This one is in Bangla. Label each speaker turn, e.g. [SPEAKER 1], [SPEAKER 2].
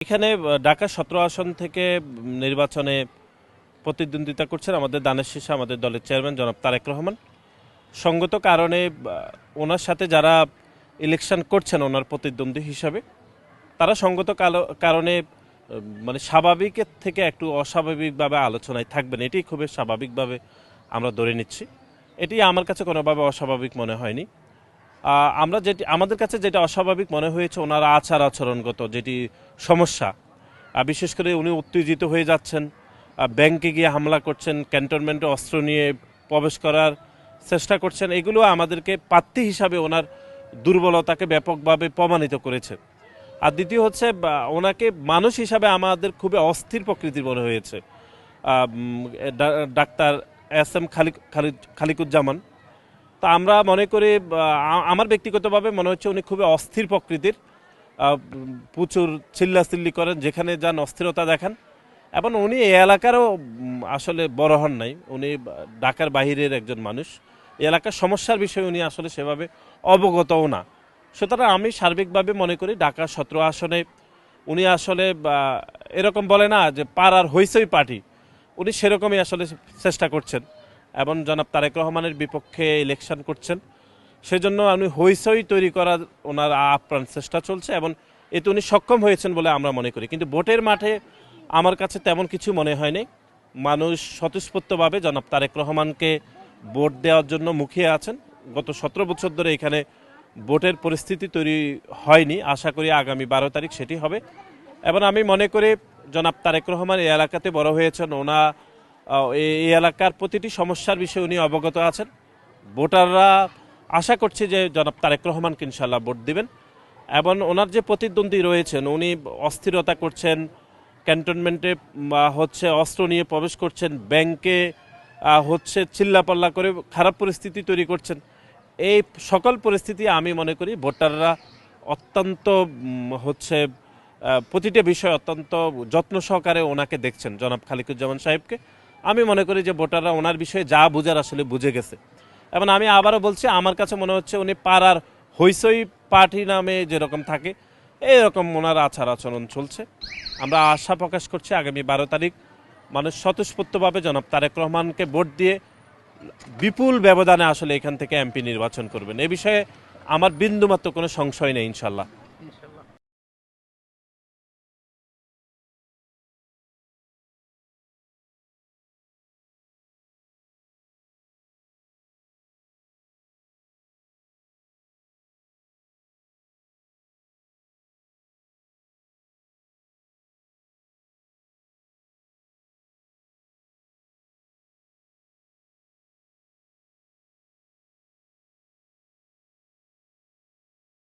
[SPEAKER 1] এখানে ঢাকা ১৭ আসন থেকে নির্বাচনে প্রতিদ্বন্দ্বিতা করছেন আমাদের দানের শীর্ষে আমাদের দলের চেয়ারম্যান জনাব তারেক রহমান। সঙ্গত কারণে ওনার সাথে যারা ইলেকশন করছেন ওনার প্রতিদ্বন্দ্বী হিসাবে, তারা সঙ্গত কারণে মানে স্বাভাবিকের থেকে একটু অস্বাভাবিকভাবে আলোচনায় থাকবেন, এটি খুবই স্বাভাবিকভাবে আমরা ধরে নিচ্ছি। এটি আমার কাছে কোনোভাবে অস্বাভাবিক মনে হয়নি। আমাদের কাছে যেটা অস্বাভাবিক মনে হয়েছে ওনার আচার আচরণগত যেটি সমস্যা, বিশেষ করে উনি উত্তেজিত হয়ে যাচ্ছেন, ব্যাংকে গিয়ে হামলা করছেন, ক্যান্টনমেন্টে অস্ত্র নিয়ে প্রবেশ করার চেষ্টা করছেন, এগুলো আমাদেরকে প্রার্থী হিসাবে ওনার দুর্বলতাকে ব্যাপকভাবে প্রমাণিত করেছে। আর দ্বিতীয় হচ্ছে ওনাকে মানুষ হিসাবে আমাদের খুবই অস্থির প্রকৃতির মনে হয়েছে। ডাক্তার এস এম খালিকুজ্জামান, তা আমরা মনে করি, আমার ব্যক্তিগতভাবে মনে হচ্ছে উনি খুবই অস্থির প্রকৃতির, প্রচুর চিল্লাচিল্লি করেন, যেখানে যান অস্থিরতা দেখান। এবং উনি এই এলাকারও আসলে বড় হন নাই, উনি ঢাকার বাহিরের একজন মানুষ, এই এলাকার সমস্যার বিষয়ে উনি আসলে সেভাবে অবগতও না। সুতরাং আমি সার্বিকভাবে মনে করি ঢাকা ১৭ আসনে উনি আসলে এরকম বলে না যে পাড়ার হইচই পার্টি, উনি সেরকমই আসলে চেষ্টা করছেন এবং জনাব তারেক রহমানের বিপক্ষে ইলেকশন করছেন। সেজন্য আমি হইচই তৈরি করার ওনার আপ্রাণ চেষ্টা চলছে এবং এতে উনি সক্ষম হয়েছেন বলে আমরা মনে করি। কিন্তু ভোটের মাঠে আমার কাছে তেমন কিছু মনে হয়নি। মানুষ স্বতঃস্ফূর্তভাবে জনাব তারেক রহমানকে ভোট দেওয়ার জন্য মুখিয়ে আছেন। গত ১৭ বছর ধরে এখানে ভোটের পরিস্থিতি তৈরি হয়নি, আশা করি আগামী ১২ তারিখ সেটি হবে। এবং আমি মনে করি জনাব তারেক রহমান এই এলাকাতে বড় হয়েছেন, এই এলাকার প্রতিটি সমস্যার বিষয়ে উনি অবগত আছেন। ভোটাররা আশা করছে যে জনাব তারেক রহমানকে ইনশাল্লাহ ভোট দিবেন। এবং ওনার যে প্রতিদ্বন্দ্বী রয়েছেন উনি অস্থিরতা করছেন, ক্যান্টনমেন্টে হচ্ছে অস্ত্র নিয়ে প্রবেশ করছেন, ব্যাংকে হচ্ছে চিল্লাপাল্লা করে খারাপ পরিস্থিতি তৈরি করছেন। এই সকল পরিস্থিতি আমি মনে করি ভোটাররা অত্যন্ত হচ্ছে প্রতিটা বিষয় অত্যন্ত যত্ন সহকারে ওনাকে দেখছেন, জনাব খালিকুজ্জামান সাহেবকে। আমি মনে করি যে ভোটাররা ওনার বিষয়ে যা বুঝার আসলে বুঝে গেছে। এবং আমি আবারও বলছি, আমার কাছে মনে হচ্ছে উনি পাড়ার হইচই পার্টি নামে যেরকম থাকে এইরকম ওনার আচার আচরণ চলছে। আমরা আশা প্রকাশ করছি আগামী ১২ তারিখ মানুষ স্বতঃস্ফূর্তভাবে জনাব তারেক রহমানকে ভোট দিয়ে বিপুল ব্যবধানে আসলে এখান থেকে এমপি নির্বাচন করবেন। এ বিষয়ে আমার বিন্দুমাত্র কোনো সংশয় নেই ইনশাল্লাহ।